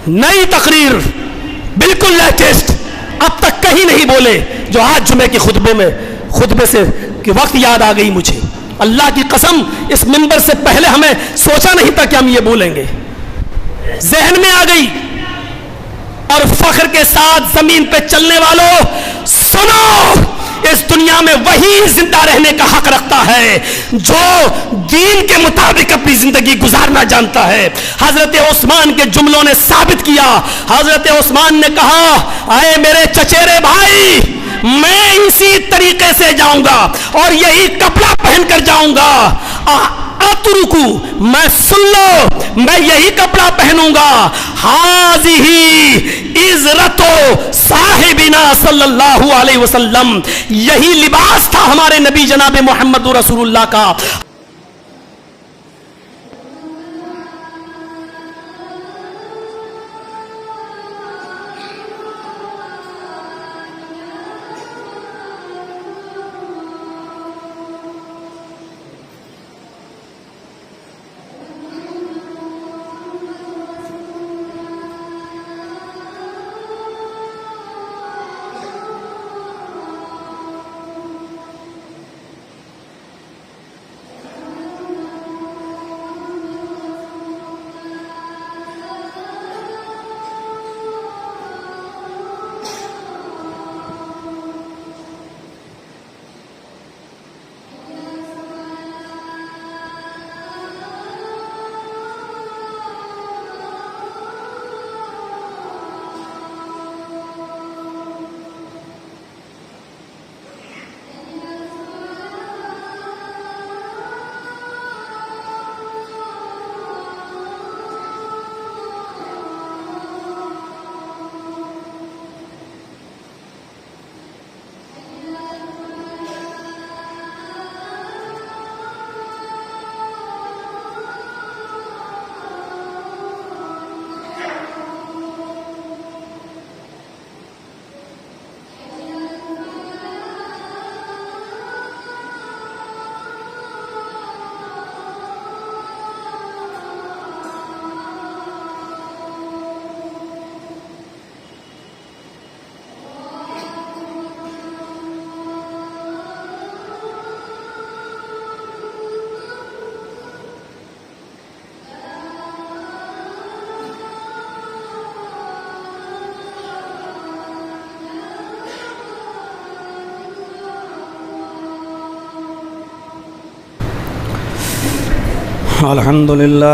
نئی تقریر، بالکل لیٹسٹ، اب تک کہیں نہیں بولے جو آج جمعے کے خطبے سے کہ وقت یاد آ گئی مجھے. اللہ کی قسم اس منبر سے پہلے ہمیں سوچا نہیں تھا کہ ہم یہ بولیں گے، ذہن میں آ گئی. اور فخر کے ساتھ زمین پہ چلنے والوں سنو، اس دنیا میں وہی زندہ رہنے کا حق رکھتا ہے جو دین کے مطابق اپنی زندگی گزارنا جانتا ہے. حضرت عثمان کے جملوں نے ثابت کیا. حضرت عثمان نے کہا اے میرے چچیرے بھائی، میں اسی طریقے سے جاؤں گا اور یہی کپڑا پہن کر جاؤں گا. اترکو، میں سن لو، میں یہی کپڑا پہنوں گا. ہاذہ عزرتو صاحبنا صلی اللہ علیہ وسلم، یہی لباس تھا ہمارے نبی جناب محمد رسول اللہ کا. الحمدللہ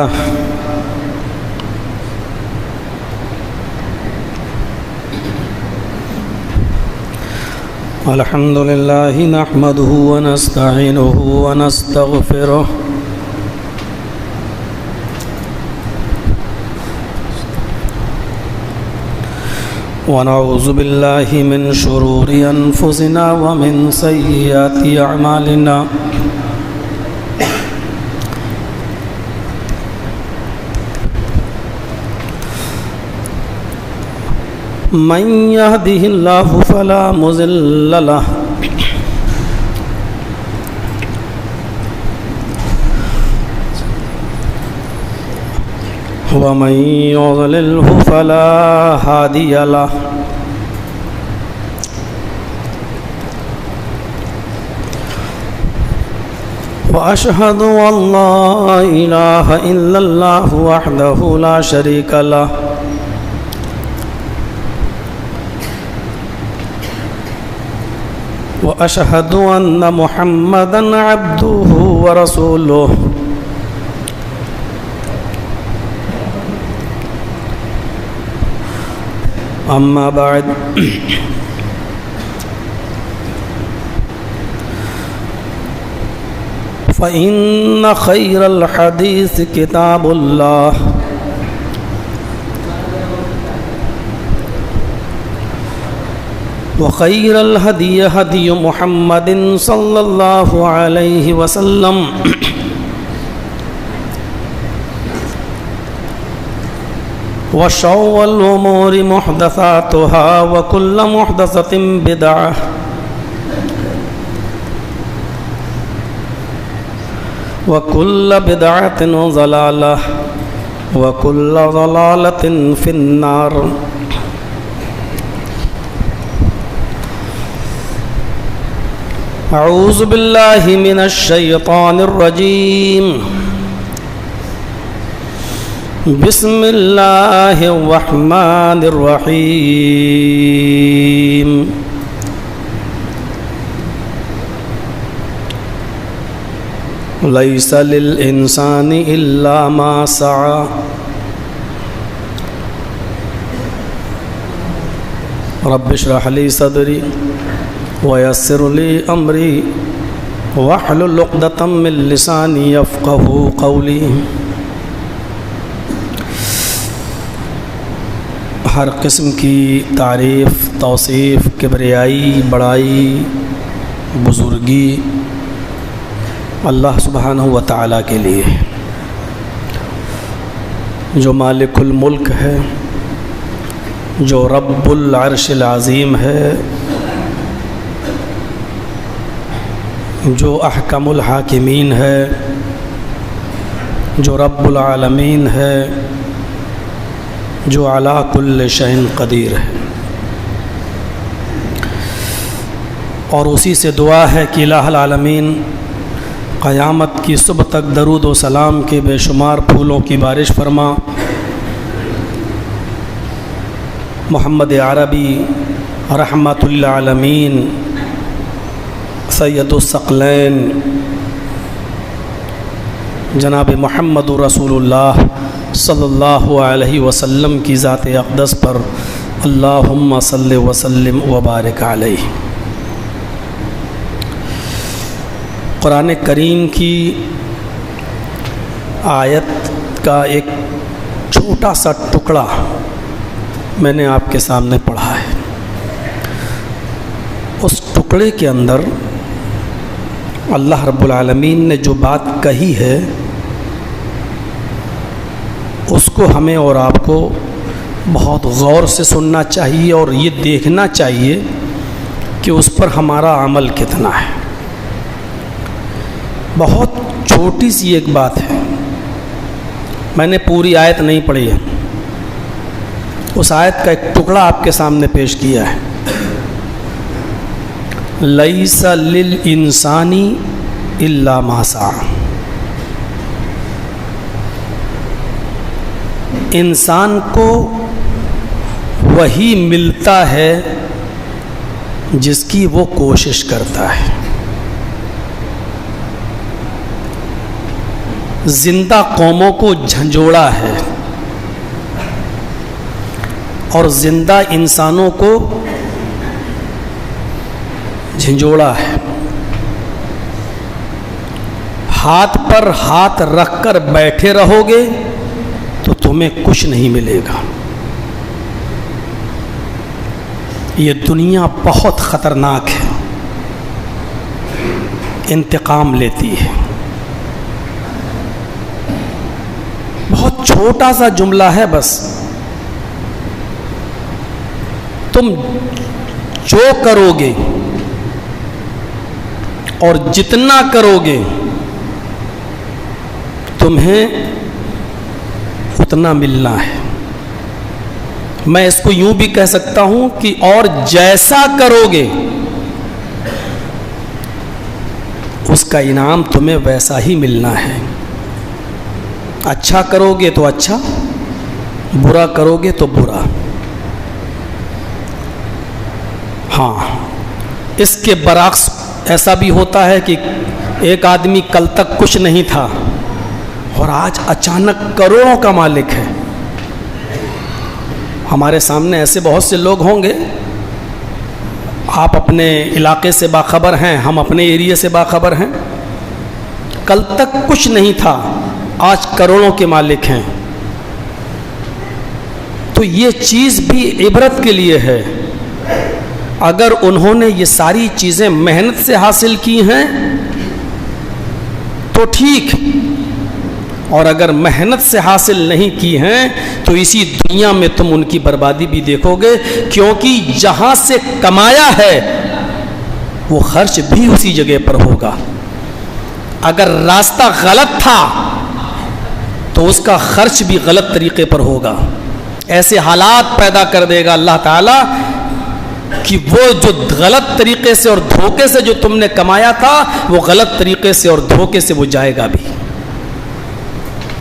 الحمدللہ نحمده ونستعینه ونستغفره ونعوذ باللہ من شرور انفسنا ومن سیئات اعمالنا من يهده الله فلا مضل له ومن يضلله فلا هادي له وأشهد أن لا إله إلا الله وحده لا شريك له وأشهد أن محمدًا عبده ورسوله أما بعد فإن خير الحديث كتاب الله وخير الهدي هدي محمد صلى الله عليه وسلم وشر الأمور محدثاتها وكل محدثة بدعة وكل بدعة ضلالة وكل ضلالة في النار. أعوذ بالله من الشيطان الرجيم. بسم الله الرحمن الرحيم. ليس للإنسان إلا ما سعى. رب اشرح لي صدري ويسر لي أمري واحلل عقدة من لساني يفقهوا قولي. ہر قسم کی تعریف، توصیف، کبریائی، بڑائی، بزرگی اللہ سبحانہ و تعالیٰ کے لیے، جو مالک الملک ہے، جو رب العرش العظیم ہے، جو احکم الحاکمین ہے، جو رب العالمین ہے، جو علی کل شیء قدیر ہے. اور اسی سے دعا ہے کہ الہ العالمین قیامت کی صبح تک درود و سلام کے بے شمار پھولوں کی بارش فرما. محمد عربی رحمت للعالمین، سید الثقلین جناب محمد رسول اللہ صلی اللہ علیہ وسلم کی ذات اقدس پر اللہم صلی وسلم وبارک علیہ. قرآن کریم کی آیت کا ایک چھوٹا سا ٹکڑا میں نے آپ کے سامنے پڑھا ہے. اس ٹکڑے کے اندر اللہ رب العالمین نے جو بات کہی ہے اس کو ہمیں اور آپ کو بہت غور سے سننا چاہیے اور یہ دیکھنا چاہیے کہ اس پر ہمارا عمل کتنا ہے. بہت چھوٹی سی ایک بات ہے، میں نے پوری آیت نہیں پڑھی ہے، اس آیت کا ایک ٹکڑا آپ کے سامنے پیش کیا ہے. لیس للانسان الا ما سعی. انسان کو وہی ملتا ہے جس کی وہ کوشش کرتا ہے. زندہ قوموں کو جھنجھوڑا ہے اور زندہ انسانوں کو جھنجھوڑا ہے. ہاتھ پر ہاتھ رکھ کر بیٹھے رہو گے تو تمہیں کچھ نہیں ملے گا. یہ دنیا بہت خطرناک ہے، انتقام لیتی ہے. بہت چھوٹا سا جملہ ہے، بس تم جو کرو گے اور جتنا کرو گے تمہیں اتنا ملنا ہے. میں اس کو یوں بھی کہہ سکتا ہوں کہ اور جیسا کرو گے اس کا انعام تمہیں ویسا ہی ملنا ہے. اچھا کرو گے تو اچھا، برا کرو گے تو برا. ہاں، اس کے برعکس ایسا بھی ہوتا ہے کہ ایک آدمی کل تک کچھ نہیں تھا اور آج اچانک کروڑوں کا مالک ہے. ہمارے سامنے ایسے بہت سے لوگ ہوں گے، آپ اپنے علاقے سے باخبر ہیں، ہم اپنے ایریے سے باخبر ہیں. کل تک کچھ نہیں تھا، آج کروڑوں کے مالک ہیں. تو یہ چیز بھی عبرت کے لیے ہے. اگر انہوں نے یہ ساری چیزیں محنت سے حاصل کی ہیں تو ٹھیک، اور اگر محنت سے حاصل نہیں کی ہیں تو اسی دنیا میں تم ان کی بربادی بھی دیکھو گے، کیونکہ جہاں سے کمایا ہے وہ خرچ بھی اسی جگہ پر ہوگا. اگر راستہ غلط تھا تو تو اس کا خرچ بھی غلط طریقے پر ہوگا. ایسے حالات پیدا کر دے گا اللہ تعالیٰ کہ وہ جو غلط طریقے سے اور دھوکے سے جو تم نے کمایا تھا وہ غلط طریقے سے اور دھوکے سے وہ جائے گا بھی.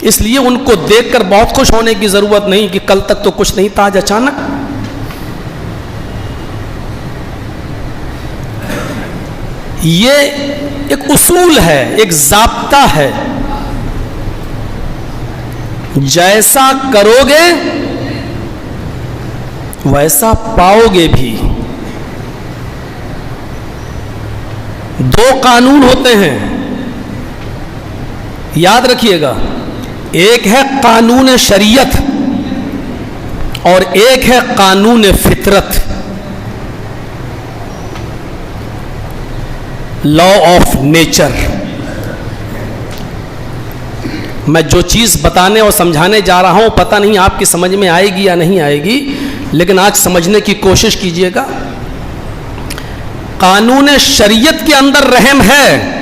اس لیے ان کو دیکھ کر بہت خوش ہونے کی ضرورت نہیں کہ کل تک تو کچھ نہیں تھا آج اچانک. یہ ایک اصول ہے, ایک ضابطہ ہے, جیسا کرو گے ویسا پاؤ گے بھی. دو قانون ہوتے ہیں, یاد رکھیے گا. ایک ہے قانون شریعت اور ایک ہے قانون فطرت, لا آف نیچر. میں جو چیز بتانے اور سمجھانے جا رہا ہوں پتہ نہیں آپ کی سمجھ میں آئے گی یا نہیں آئے گی, لیکن آج سمجھنے کی کوشش کیجئے گا. قانون شریعت کے اندر رحم ہے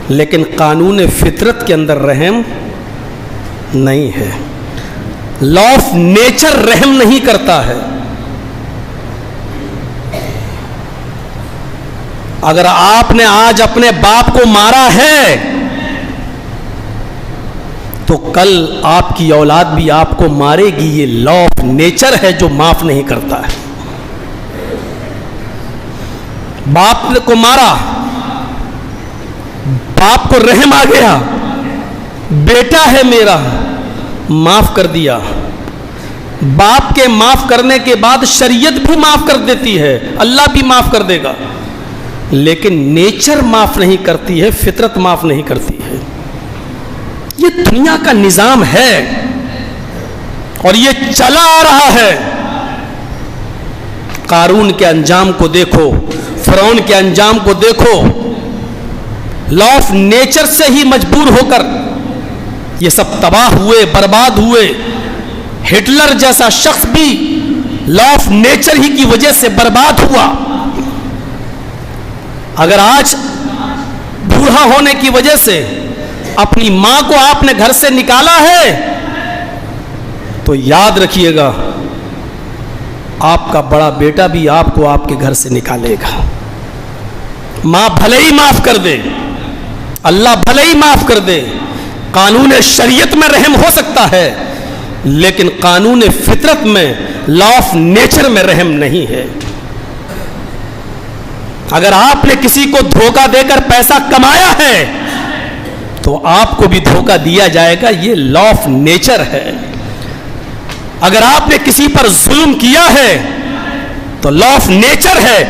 لیکن قانون فطرت کے اندر رحم نہیں ہے. لا آف نیچر رحم نہیں کرتا ہے. اگر آپ نے آج اپنے باپ کو مارا ہے تو کل آپ کی اولاد بھی آپ کو مارے گی. یہ لا آف نیچر ہے جو معاف نہیں کرتا ہے. باپ کو مارا, باپ کو رحم آ گیا, بیٹا ہے میرا, معاف کر دیا. باپ کے معاف کرنے کے بعد شریعت بھی معاف کر دیتی ہے, اللہ بھی معاف کر دے گا, لیکن نیچر معاف نہیں کرتی ہے, فطرت معاف نہیں کرتی ہے. یہ دنیا کا نظام ہے اور یہ چلا آ رہا ہے. قارون کے انجام کو دیکھو, فرعون کے انجام کو دیکھو. لا آف نیچر سے ہی مجبور ہو کر یہ سب تباہ ہوئے, برباد ہوئے. ہٹلر جیسا شخص بھی لا آف نیچر ہی کی وجہ سے برباد ہوا. اگر آج بوڑھا ہونے کی وجہ سے اپنی ماں کو آپ نے گھر سے نکالا ہے تو یاد رکھیے گا آپ کا بڑا بیٹا بھی آپ کو آپ کے گھر سے نکالے گا. ماں بھلے ہی معاف کر دے, اللہ بھلے ہی معاف کر دے, قانون شریعت میں رحم ہو سکتا ہے لیکن قانون فطرت میں, لا آف نیچر میں رحم نہیں ہے. اگر آپ نے کسی کو دھوکہ دے کر پیسہ کمایا ہے تو آپ کو بھی دھوکہ دیا جائے گا. یہ لا آف نیچر ہے. اگر آپ نے کسی پر ظلم کیا ہے تو لا آف نیچر ہے,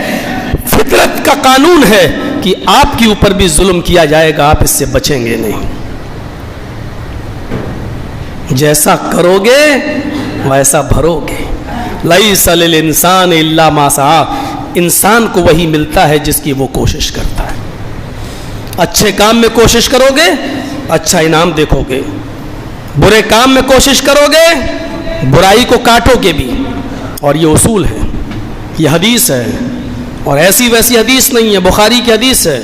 فطرت کا قانون ہے کہ آپ کے اوپر بھی ظلم کیا جائے گا, آپ اس سے بچیں گے نہیں. جیسا کرو گے ویسا بھرو گے. لیس للانسان الا ما سعی. انسان کو وہی ملتا ہے جس کی وہ کوشش کرتا ہے. اچھے کام میں کوشش کرو گے اچھا انعام دیکھو گے, برے کام میں کوشش کرو گے برائی کو کاٹو گے بھی. اور یہ اصول ہے, یہ حدیث ہے, اور ایسی ویسی حدیث نہیں ہے, بخاری کی حدیث ہے.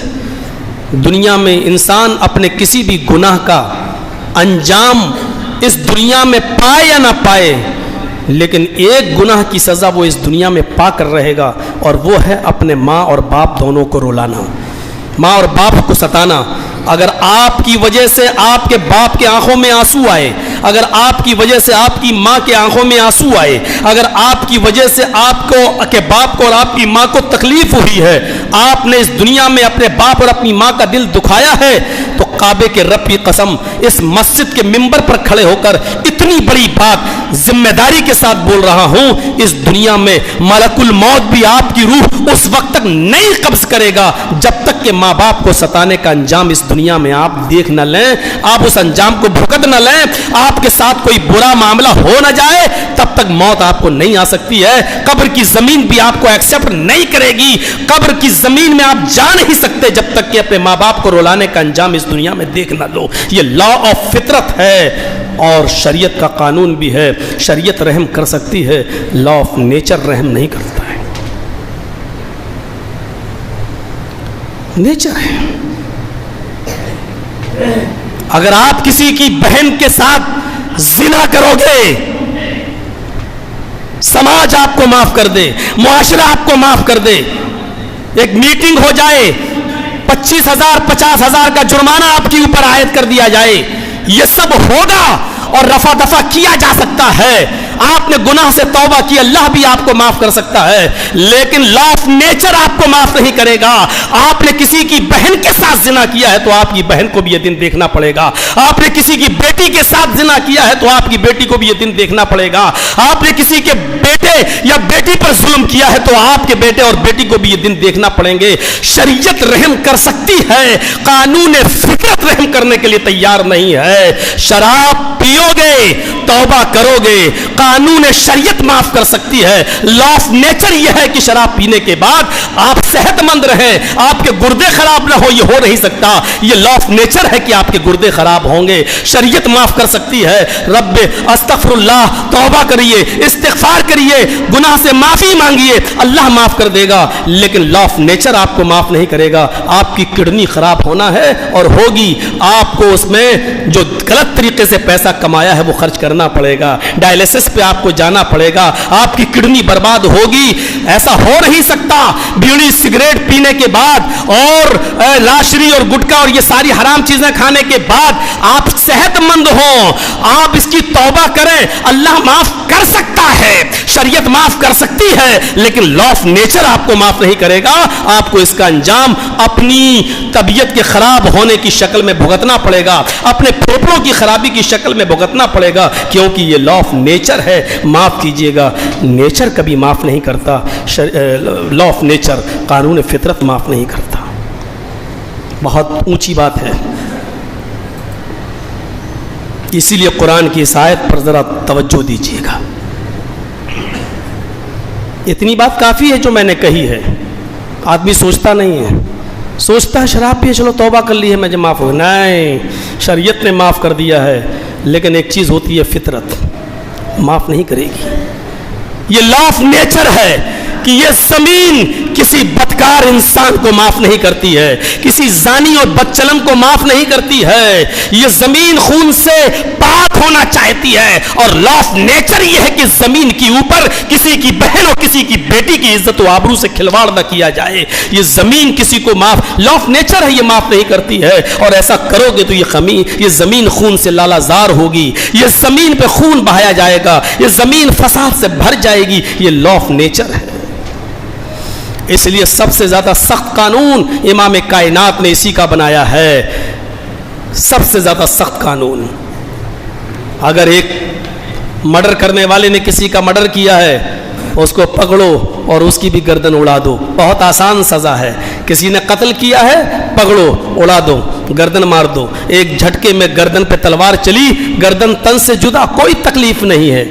دنیا میں انسان اپنے کسی بھی گناہ کا انجام اس دنیا میں پائے یا نہ پائے, لیکن ایک گناہ کی سزا وہ اس دنیا میں پا کر رہے گا, اور وہ ہے اپنے ماں اور باپ دونوں کو رلانا, ماں اور باپ کو ستانا. اگر آپ کی وجہ سے آپ کے باپ کے آنکھوں میں آنسو آئے, اگر آپ کی وجہ سے آپ کی ماں کے آنکھوں میں آنسو آئے, اگر آپ کی وجہ سے آپ کو کے باپ کو اور آپ کی ماں کو تکلیف ہوئی ہے, آپ نے اس دنیا میں اپنے باپ اور اپنی ماں کا دل دکھایا ہے, تو کعبے کے رب کی قسم اس مسجد کے منبر پر کھڑے ہو کر اتنی بڑی بات ذمہ داری کے ساتھ بول رہا ہوں, اس دنیا میں ملک الموت بھی آپ کی روح اس وقت تک نہیں قبض کرے گا جب تک کہ ماں باپ کو ستانے کا انجام اس دنیا میں آپ دیکھ نہ لیں, آپ اس انجام کو بھگت نہ لیں, آپ کے ساتھ کوئی برا معاملہ ہو نہ جائے, تب تک موت آپ کو نہیں آ سکتی ہے. قبر کی زمین بھی آپ کو ایکسپٹ نہیں کرے گی. قبر کی زمین میں آپ جا نہیں سکتے جب تک کہ اپنے ماں باپ کو رلانے کا انجام اس دنیا میں دیکھ نہ لو. یہ لا آف فطرت ہے اور شریعت کا قانون بھی ہے. شریعت رحم کر سکتی ہے, لا آف نیچر رحم نہیں کرتا ہے. نیچر ہے. اگر آپ کسی کی بہن کے ساتھ زنا کرو گے، سماج آپ کو معاف کر دے، معاشرہ آپ کو معاف کر دے، ایک میٹنگ ہو جائے، 25,000 50,000 کا جرمانہ آپ کے اوپر عائد کر دیا جائے، یہ سب ہوگا اور رفع دفع کیا جا سکتا ہے۔ آپ نے گناہ سے توبہ کی، اللہ بھی آپ کو معاف کر سکتا ہے، لیکن لا آف نیچر آپ کو معاف نہیں کرے گا۔ آپ نے کسی کی بہن کے ساتھ زنا کیا ہے تو آپ کی بہن کو بھی یہ دن دیکھنا پڑے گا۔ آپ نے کسی کی بیٹی کے ساتھ زنا کیا ہے تو آپ کی بیٹی کو بھی یہ دن دیکھنا پڑے گا۔ آپ نے کسی کے بیٹے یا بیٹی پر ظلم کیا ہے تو آپ کے بیٹے اور بیٹی کو بھی یہ دن دیکھنا پڑیں گے۔ شریعت رحم کر سکتی ہے، قانون فطرت رحم کرنے کے لیے تیار نہیں ہے۔ شراب پیو گے، توبہ کرو گے، قانون شریعت معاف کر سکتی ہے۔ لا آف نیچر یہ ہے کہ شراب پینے کے بعد آپ صحت مند رہیں، آپ کے گردے خراب نہ ہو، یہ ہو نہیں سکتا۔ یہ لا آف نیچر ہے کہ آپ کے گردے خراب ہوں گے۔ شریعت معاف کر سکتی ہے۔ رب استغفر اللہ، توبہ کریے، استغفار کریے، گناہ سے معافی مانگیے، اللہ معاف کر دے گا، لیکن لا آف نیچر آپ کو معاف نہیں کرے گا۔ آپ کی کڈنی خراب ہونا ہے اور ہوگی، آپ کو اس میں جو غلط طریقے سے پیسہ کمایا ہے وہ خرچ کرنا پڑے گا، ڈائلیسس پہ آپ کو جانا پڑے گا، آپ کی کڈنی برباد ہوگی۔ ایسا ہو نہیں سکتا بیڑی سگریٹ پینے کے بعد اور لاشری اور گٹکا اور یہ ساری حرام چیزیں کھانے کے بعد آپ صحت مند ہوں۔ آپ اس کی توبہ کریں، اللہ معاف کر سکتا ہے، شریعت معاف کر سکتی ہے، لیکن لا آف نیچر آپ کو معاف نہیں کرے گا۔ آپ کو اس کا انجام اپنی طبیعت کے خراب ہونے کی شکل میں بھگتنا پڑے گا، اپنے پھیپھڑوں کی خرابی کی شکل میں بھگتنا پڑے گا، کیونکہ یہ لا آف نیچر ہے۔ معاف کیجئے گا، نیچر کبھی معاف نہیں کرتا، لا آف نیچر، قانون فطرت معاف نہیں کرتا۔ بہت اونچی بات ہے، اسی لیے قرآن کی اس آیت پر ذرا توجہ دیجیے گا۔ اتنی بات کافی ہے جو میں نے کہی ہے۔ آدمی سوچتا نہیں ہے، سوچتا ہے شراب پیے چلو توبہ کر لی ہے مجھے معاف ہو، نہیں، شریعت نے معاف کر دیا ہے، لیکن ایک چیز ہوتی ہے فطرت، معاف نہیں کرے گی۔ یہ لا آف نیچر ہے کہ یہ زمین کسی بدکار انسان کو معاف نہیں کرتی ہے، کسی زانی اور بدچلن کو معاف نہیں کرتی ہے۔ یہ زمین خون سے پاک ہونا چاہتی ہے، اور لا آف نیچر یہ ہے کہ زمین کے اوپر کسی کی بہن اور کسی کی بیٹی کی عزت و آبرو سے کھلواڑ نہ کیا جائے۔ یہ زمین کسی کو معاف، لا آف نیچر ہے، یہ معاف نہیں کرتی ہے، اور ایسا کرو گے تو یہ زمین خون سے لالا زار ہوگی، یہ زمین پہ خون بہایا جائے گا، یہ زمین فساد سے بھر جائے گی۔ یہ لا آف نیچر ہے۔ اس لیے سب سے زیادہ سخت قانون امام کائنات نے اسی کا بنایا ہے، سب سے زیادہ سخت قانون۔ اگر ایک مرڈر کرنے والے نے کسی کا مرڈر کیا ہے، اس کو پکڑو اور اس کی بھی گردن اڑا دو، بہت آسان سزا ہے۔ کسی نے قتل کیا ہے، پکڑو، اڑا دو، گردن مار دو، ایک جھٹکے میں گردن پہ تلوار چلی، گردن تن سے جدا، کوئی تکلیف نہیں ہے،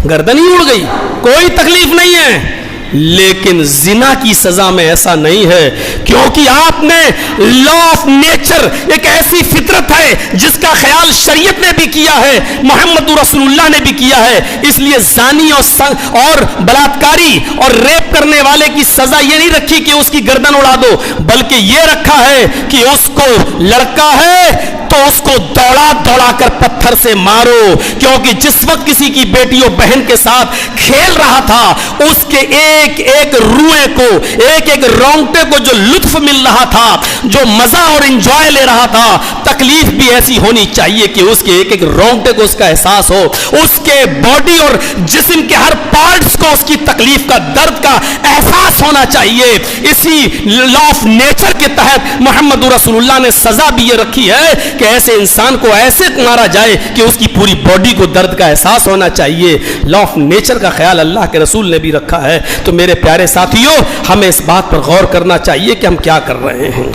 گردن ہی اڑ گئی، کوئی تکلیف نہیں ہے۔ لیکن زنا کی سزا میں ایسا نہیں ہے، کیونکہ آپ نے لا آف نیچر، ایک ایسی فطرت ہے جس کا خیال شریعت نے بھی کیا ہے، محمد رسول اللہ نے بھی کیا ہے۔ اس لیے زانی اور بلاತ್ಕಾری اور ریپ کرنے والے کی سزا یہ نہیں رکھی کہ اس کی گردن اڑا دو، بلکہ یہ رکھا ہے کہ اس کو لڑکا ہے تو اس کو دوڑا دوڑا کر پتھر سے مارو، کیونکہ جس وقت کسی کی بیٹی اور بہن کے ساتھ کھیل رہا تھا، اس کے ایک ایک روئے کو، ایک ایک رونگٹے کو جو لطف مل رہا تھا، جو مزہ اور انجوائے لے رہا تھا، تکلیف بھی ایسی ہونی چاہیے کہ اس کے ایک ایک رونگٹے کو اس کا احساس ہو، اس کے باڈی اور جسم کے ہر پارٹس کو اس کی تکلیف کا، درد کا احساس ہونا چاہیے۔ اسی لا آف نیچر کے تحت محمد رسول اللہ نے سزا بھی یہ رکھی ہے کہ ایسے انسان کو ایسے مارا جائے کہ اس کی پوری باڈی کو درد کا احساس ہونا چاہیے۔ لا آف نیچر کا خیال اللہ کے رسول نے بھی رکھا ہے۔ تو میرے پیارے ساتھیوں، ہمیں اس بات پر غور کرنا چاہیے کہ ہم کیا کر رہے ہیں،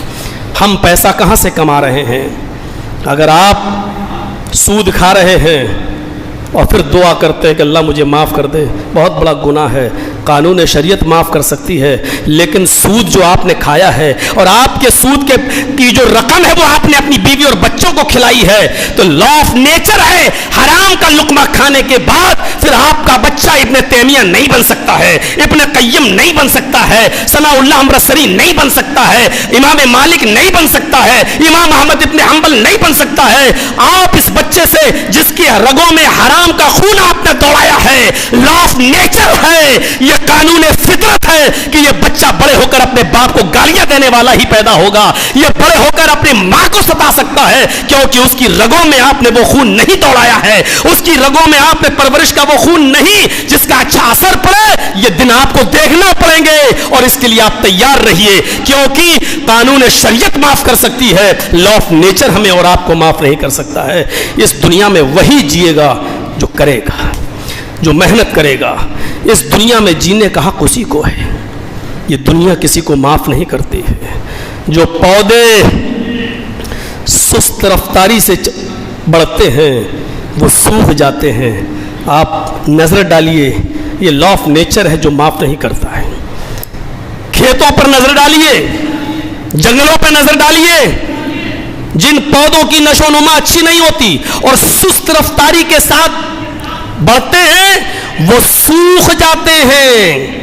ہم پیسہ کہاں سے کما رہے ہیں۔ اگر آپ سود کھا رہے ہیں اور پھر دعا کرتے ہیں کہ اللہ مجھے معاف کر دے، بہت بڑا گناہ ہے۔ قانون شریعت معاف کر سکتی ہے، لیکن سود جو آپ نے کھایا ہے اور آپ کے سود کی جو رقم ہے وہ آپ نے اپنی بیوی اور بچوں کو کھلائی ہے، تو لا آف نیچر ہے، حرام کا لقمہ کھانے کے بعد پھر آپ کا بچہ ابن ابن تیمیہ نہیں بن سکتا ہے, ابن قیم نہیں بن سکتا ہے, ثناء اللہ امرتسری نہیں بن سکتا ہے, امام مالک نہیں بن سکتا ہے, امام احمد ابن حنبل نہیں بن سکتا ہے. آپ اس بچے سے جس کی رگوں میں حرام کا خون آپ نے دوڑایا ہے, لا آف نیچر ہے, یہ قانون فطرت ہے کہ یہ بچہ بڑے ہو کر اپنے باپ کو گالیاں دینے والا ہی پیدا ہوگا, یہ بڑے ہو کر اپنی ماں کو ستا سکتا ہے, کیونکہ اس کی رگوں میں آپ نے وہ خون نہیں دوڑایا ہے, اس کی رگوں میں آپ نے پرورش کا وہ خون نہیں جس کا اچھا اثر پڑے. یہ دن آپ کو دیکھنا پڑیں گے اور اس کے لیے آپ تیار رہیے, کیونکہ قانون شریعت معاف کر سکتی ہے, لا آف نیچر ہمیں اور آپ کو معاف نہیں کر سکتا ہے. اس دنیا میں وہی جیے گا جو کرے گا, جو محنت کرے گا. اس دنیا میں جینے کا حق اسی کو ہے, یہ دنیا کسی کو معاف نہیں کرتی ہے. جو پودے سست رفتاری سے بڑھتے ہیں وہ سوکھ جاتے ہیں. آپ نظر ڈالیے, یہ لا آف نیچر ہے جو معاف نہیں کرتا ہے. کھیتوں پر نظر ڈالیے, جنگلوں پہ نظر ڈالیے, جن پودوں کی نشو نما اچھی نہیں ہوتی اور سست رفتاری کے ساتھ بڑھتے ہیں وہ سوکھ جاتے ہیں.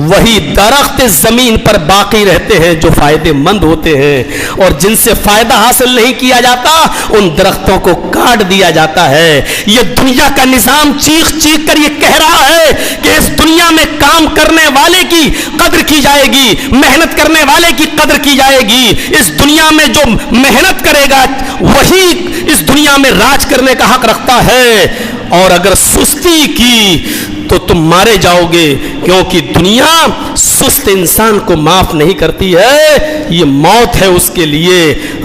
وہی درخت زمین پر باقی رہتے ہیں جو فائدے مند ہوتے ہیں, اور جن سے فائدہ حاصل نہیں کیا جاتا ان درختوں کو کاٹ دیا جاتا ہے. یہ دنیا کا نظام چیخ چیخ کر یہ کہہ رہا ہے کہ اس دنیا میں کام کرنے والے کی قدر کی جائے گی, محنت کرنے والے کی قدر کی جائے گی. اس دنیا میں جو محنت کرے گا وہی اس دنیا میں راج کرنے کا حق رکھتا ہے, اور اگر سستی کی تو تم مارے جاؤ گے, کیونکہ دنیا سست انسان کو معاف نہیں کرتی ہے, یہ موت ہے اس کے لیے.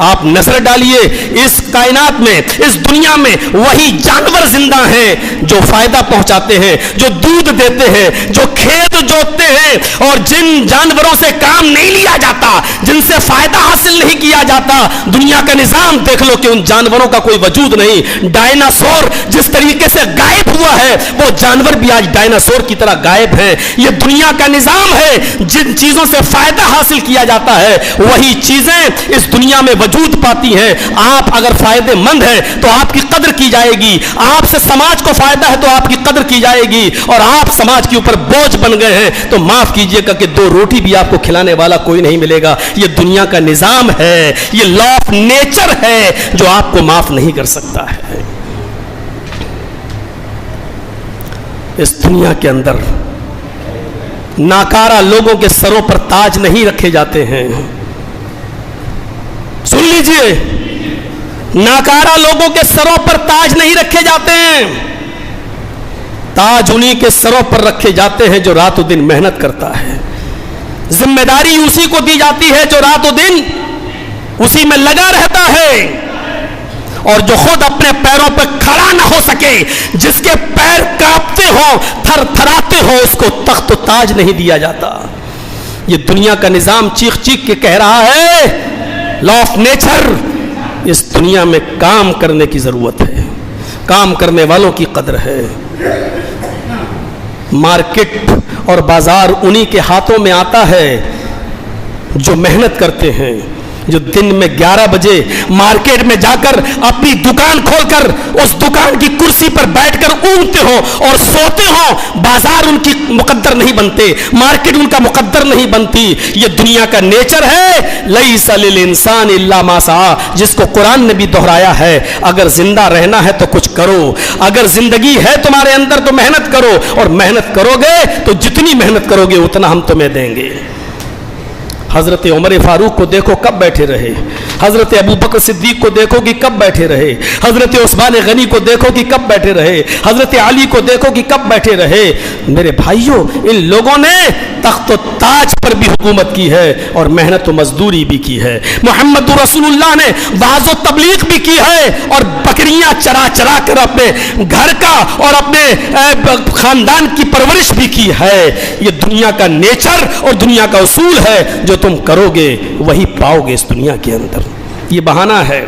آپ نظر ڈالیے, اس کائنات میں, اس دنیا میں وہی جانور زندہ ہیں جو فائدہ پہنچاتے ہیں, جو دودھ دیتے ہیں, جو کھیت جوتتے ہیں, اور جن جانوروں سے کام نہیں لیا جاتا, جن سے فائدہ حاصل نہیں کیا جاتا. دنیا کا نظام دیکھ لو کہ ان جانوروں کا کوئی وجود نہیں. ڈائناسور جس طریقے سے غائب ہوا ہے وہ جانور بھی آج ڈائناسور کی طرح غائب ہیں. یہ دنیا کا نظام ہے, جن چیزوں سے فائدہ حاصل کیا جاتا ہے وہی چیزیں اس دنیا میں وجود پاتی ہیں. آپ اگر فائدے مند ہیں تو آپ کی قدر کی جائے گی, آپ سے سماج کو فائدہ ہے تو آپ کی قدر کی جائے گی, اور آپ سماج کے اوپر بوجھ بن گئے ہیں تو معاف کیجئے گا کہ 2 روٹی بھی آپ کو کھلانے والا کوئی نہیں ملے گا. یہ دنیا کا نظام ہے, یہ لا آف نیچر ہے جو آپ کو معاف نہیں کر سکتا ہے. اس دنیا کے اندر ناکارہ لوگوں کے سروں پر تاج نہیں رکھے جاتے ہیں. سن لیجئے, ناکارہ لوگوں کے سروں پر تاج نہیں رکھے جاتے ہیں. تاج انہی کے سروں پر رکھے جاتے ہیں جو رات و دن محنت کرتا ہے. ذمہ داری اسی کو دی جاتی ہے جو رات و دن اسی میں لگا رہتا ہے, اور جو خود اپنے پیروں پہ کھڑا نہ ہو سکے, جس کے پیر کانپتے ہو, تھر تھراتے ہو, اس کو تخت و تاج نہیں دیا جاتا. یہ دنیا کا نظام چیخ چیخ کے کہہ رہا ہے, لا آف نیچر. اس دنیا میں کام کرنے کی ضرورت ہے, کام کرنے والوں کی قدر ہے. مارکیٹ اور بازار انہی کے ہاتھوں میں آتا ہے جو محنت کرتے ہیں, جو دن میں 11 بجے مارکیٹ میں جا کر اپنی دکان کھول کر اس دکان کی کرسی پر بیٹھ کر اونگتے ہوں اور سوتے ہوں. بازار ان کی مقدر نہیں بنتے, مارکیٹ ان کا مقدر نہیں بنتی. یہ دنیا کا نیچر ہے, لیس للانسان الا ما سعی, جس کو قرآن نے بھی دہرایا ہے. اگر زندہ رہنا ہے تو کچھ کرو, اگر زندگی ہے تمہارے اندر تو محنت کرو, اور محنت کرو گے تو جتنی محنت کرو گے اتنا ہم تمہیں دیں گے. حضرت عمر فاروق کو دیکھو کب بیٹھے رہے, حضرت ابو بکر صدیق کو دیکھو کہ کب بیٹھے رہے, حضرت عثمان غنی کو دیکھو کہ کب بیٹھے رہے, حضرت علی کو دیکھو کہ کب بیٹھے رہے. میرے بھائیوں, ان لوگوں نے تخت و تاج پر بھی حکومت کی ہے اور محنت و مزدوری بھی کی ہے. محمد رسول اللہ نے وعظ و تبلیغ بھی کی ہے اور بکریاں چرا چرا کر اپنے گھر کا اور اپنے خاندان کی پرورش بھی کی ہے. یہ دنیا کا نیچر اور دنیا کا اصول ہے, جو تم کرو گے وہی پاؤ گے اس دنیا کے اندر. یہ بہانہ ہے.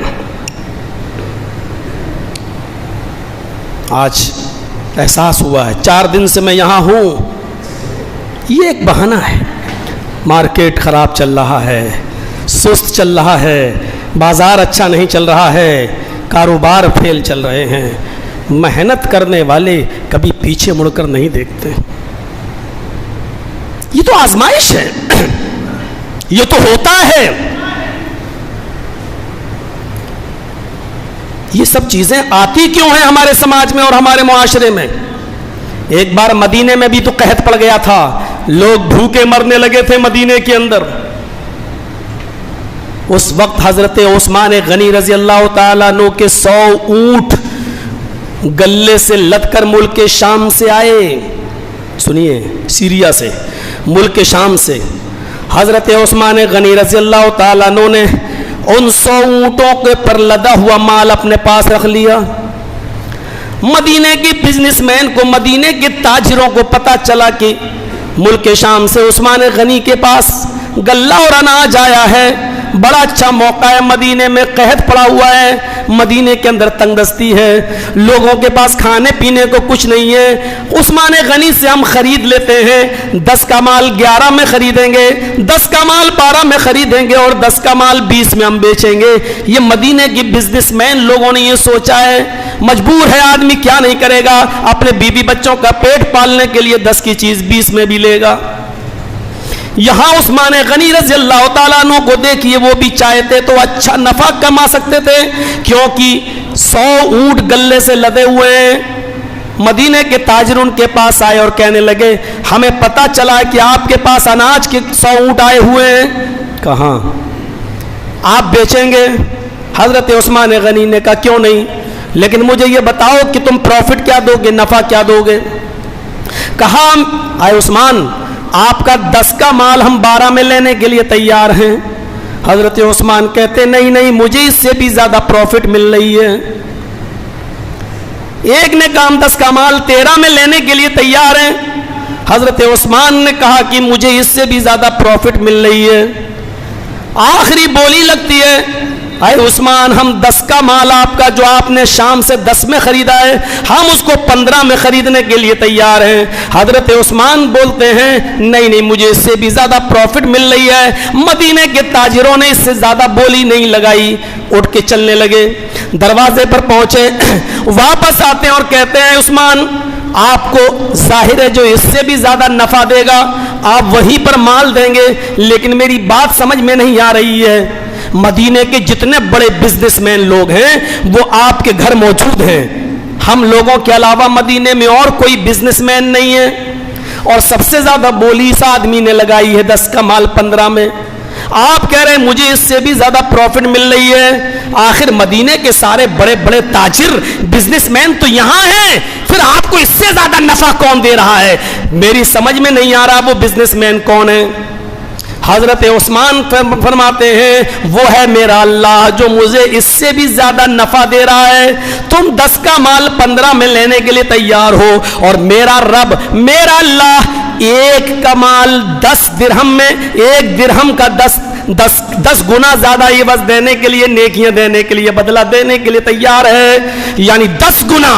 آج احساس ہوا ہے 4 دن سے میں یہاں ہوں, یہ ایک بہانہ ہے. مارکیٹ خراب چل رہا ہے, سست چل رہا ہے, بازار اچھا نہیں چل رہا ہے, کاروبار فیل چل رہے ہیں, محنت کرنے والے کبھی پیچھے مڑ کر نہیں دیکھتے. یہ تو آزمائش ہے, یہ تو ہوتا ہے. یہ سب چیزیں آتی کیوں ہیں ہمارے سماج میں اور ہمارے معاشرے میں؟ ایک بار مدینے میں بھی تو قحط پڑ گیا تھا, لوگ بھوکے مرنے لگے تھے مدینے کے اندر. اس وقت حضرت عثمان غنی رضی اللہ تعالیٰ عنہ کے 100 اونٹ گلے سے لد کر ملک شام سے آئے. سنیے, سیریا سے, ملک شام سے حضرت عثمان غنی رضی اللہ تعالیٰ عنہ نے ان 100 اونٹوں کے پر لدا ہوا مال اپنے پاس رکھ لیا. مدینے کی بزنس مین کو, مدینے کے تاجروں کو پتا چلا کہ ملک شام سے عثمان غنی کے پاس غلہ اور اناج آیا ہے, بڑا اچھا موقع ہے, مدینے میں قحط پڑا ہوا ہے, مدینے کے اندر تنگ دستی ہے, لوگوں کے پاس کھانے پینے کو کچھ نہیں ہے. عثمان غنی سے ہم خرید لیتے ہیں, 10 کا مال 11 میں خریدیں گے, 10 کا مال 12 میں خریدیں گے اور 10 کا مال 20 میں ہم بیچیں گے. یہ مدینے کی بزنس مین لوگوں نے یہ سوچا ہے. مجبور ہے آدمی, کیا نہیں کرے گا, اپنے بیوی بچوں کا پیٹ پالنے کے لیے 10 کی چیز 20 میں بھی لے گا. یہاں عثمان غنی رضی اللہ تعالیٰ عنہ کو دیکھیے, وہ بھی چاہتے تو اچھا نفع کما سکتے تھے, کیونکہ 100 اونٹ گلے سے لدے ہوئے ہیں. مدینے کے تاجر ان کے پاس آئے اور کہنے لگے, ہمیں پتا چلا کہ آپ کے پاس اناج کے 100 اونٹ آئے ہوئے ہیں, کہاں آپ بیچیں گے؟ حضرت عثمان غنی نے کہا کیوں نہیں, لیکن مجھے یہ بتاؤ کہ تم پروفٹ کیا دو گے, نفع کیا دو گے؟ کہا آئے عثمان, آپ کا 10 کا مال ہم 12 میں لینے کے لیے تیار ہیں. حضرت عثمان کہتے نہیں نہیں, مجھے اس سے بھی زیادہ پروفٹ مل رہی ہے. ایک نے کہا ہم 10 کا مال 13 میں لینے کے لیے تیار ہیں. حضرت عثمان نے کہا کہ مجھے اس سے بھی زیادہ پروفٹ مل رہی ہے. آخری بولی لگتی ہے, اے عثمان, ہم 10 کا مال آپ کا جو آپ نے شام سے 10 میں خریدا ہے, ہم اس کو 15 میں خریدنے کے لیے تیار ہیں. حضرت عثمان بولتے ہیں نہیں نہیں, مجھے اس سے بھی زیادہ پروفٹ مل رہی ہے. مدینے کے تاجروں نے اس سے زیادہ بولی نہیں لگائی, اٹھ کے چلنے لگے. دروازے پر پہنچے, واپس آتے ہیں اور کہتے ہیں عثمان, آپ کو ظاہر ہے جو اس سے بھی زیادہ نفع دے گا آپ وہیں پر مال دیں گے, لیکن میری بات سمجھ میں نہیں آ رہی ہے. مدینے کے جتنے بڑے بزنس مین لوگ ہیں وہ آپ کے گھر موجود ہیں, ہم لوگوں کے علاوہ مدینے میں اور کوئی بزنس مین نہیں ہے, اور سب سے زیادہ بولی اس آدمی نے لگائی ہے 10 کا مال 15 میں. آپ کہہ رہے ہیں مجھے اس سے بھی زیادہ پروفٹ مل رہی ہے. آخر مدینے کے سارے بڑے بڑے تاجر بزنس مین تو یہاں ہیں, پھر آپ کو اس سے زیادہ نفع کون دے رہا ہے؟ میری سمجھ میں نہیں آ رہا وہ بزنس مین کون ہے. حضرت عثمان فرماتے ہیں وہ ہے میرا اللہ جو مجھے اس سے بھی زیادہ نفع دے رہا ہے. تم 10 کا مال 15 میں لینے کے لیے تیار ہو, اور میرا رب میرا اللہ 1 کا مال 10 درہم میں, 1 درہم کا 10 گنا زیادہ عوض دینے کے لیے, نیکیاں دینے کے لیے, بدلہ دینے کے لیے تیار ہے. یعنی 10 گنا.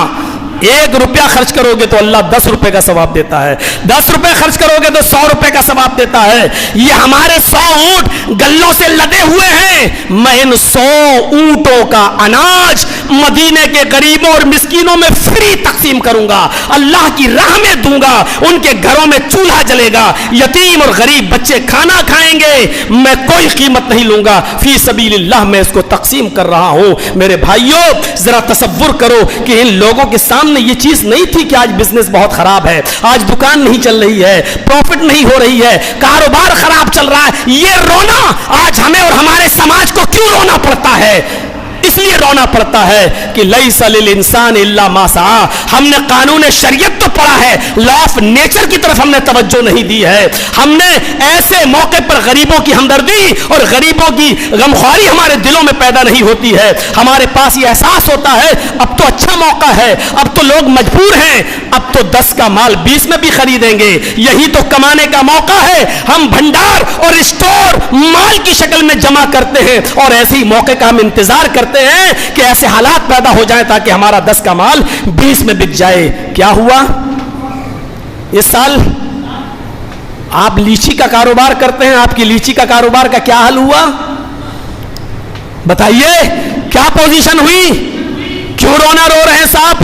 1 روپیہ خرچ کرو گے تو اللہ 10 روپے کا ثواب دیتا ہے, 10 روپے خرچ کرو گے تو 100 روپے کا ثواب دیتا ہے. یہ ہمارے 100 اونٹ گلوں سے لدے ہوئے ہیں, میں ان 100 اونٹوں کا اناج مدینے کے غریبوں اور مسکینوں میں فری تقسیم کروں گا, اللہ کی راہ میں دوں گا, ان کے گھروں میں چولہا جلے گا, یتیم اور غریب بچے کھانا کھائیں گے, میں کوئی قیمت نہیں لوں گا, فی سبیل اللہ میں اس کو تقسیم کر رہا ہوں. میرے بھائیوں ذرا تصور کرو کہ ان لوگوں کے سامنے یہ چیز نہیں تھی کہ آج بزنس بہت خراب ہے, آج دکان نہیں چل رہی ہے, پروفٹ نہیں ہو رہی ہے, کاروبار خراب چل رہا ہے. یہ رونا آج ہمیں اور ہمارے سماج کو کیوں رونا پڑتا ہے؟ اس لیے رونا پڑتا ہے کہ لیس للانسان الا ما سعی. ہم نے قانون شریعت تو پڑھا ہے, لا آف نیچر کی طرف ہم نے توجہ نہیں دی ہے. ہم نے ایسے موقع پر غریبوں کی ہمدردی اور غریبوں کی غمخواری ہمارے دلوں میں پیدا نہیں ہوتی ہے. ہمارے پاس یہ احساس ہوتا ہے اب تو اچھا موقع ہے, اب تو لوگ مجبور ہیں, اب تو 10 کا مال 20 میں بھی خریدیں گے, یہی تو کمانے کا موقع ہے. ہم بھنڈار اور اسٹور مال کی شکل میں جمع کرتے ہیں, اور ایسے ہی موقع کا ہم انتظار کرتے ہیں کہ ایسے حالات پیدا ہو جائیں تاکہ ہمارا 10 کا مال 20 میں بک جائے. کیا ہوا اس سال؟ آپ لیچی کا کاروبار کرتے ہیں, آپ کی لیچی کا کاروبار کا کیا حل ہوا بتائیے؟ کیا پوزیشن ہوئی؟ کیوں رونا رو رہے ہیں صاحب؟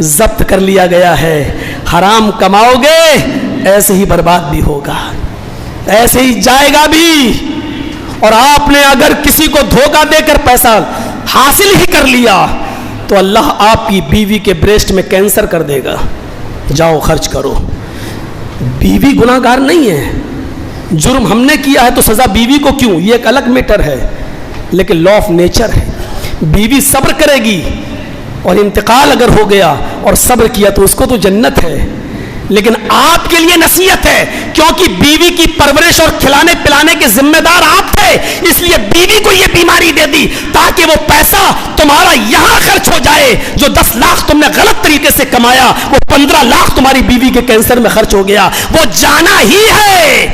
ضبط کر لیا گیا ہے. حرام کماؤ گے ایسے ہی برباد بھی ہوگا, ایسے ہی جائے گا بھی. اور آپ نے اگر کسی کو دھوکہ دے کر پیسہ حاصل ہی کر لیا تو اللہ آپ کی بیوی کے بریسٹ میں کینسر کر دے گا. جاؤ خرچ کرو. بیوی گناہ گار نہیں ہے, جرم ہم نے کیا ہے تو سزا بیوی کو کیوں, یہ ایک الگ میٹر ہے, لیکن لا آف نیچر ہے. بیوی صبر کرے گی اور انتقال اگر ہو گیا اور صبر کیا تو اس کو تو جنت ہے. لیکن آپ کے لیے نصیحت ہے, کیونکہ بیوی کی پرورش اور کھلانے پلانے کے ذمہ دار آپ تھے, اس لیے بیوی کو یہ بیماری دے دی تاکہ وہ پیسہ تمہارا یہاں خرچ ہو جائے. جو 10 لاکھ تم نے غلط طریقے سے کمایا وہ 15 لاکھ تمہاری بیوی کے کینسر میں خرچ ہو گیا. وہ جانا ہی ہے,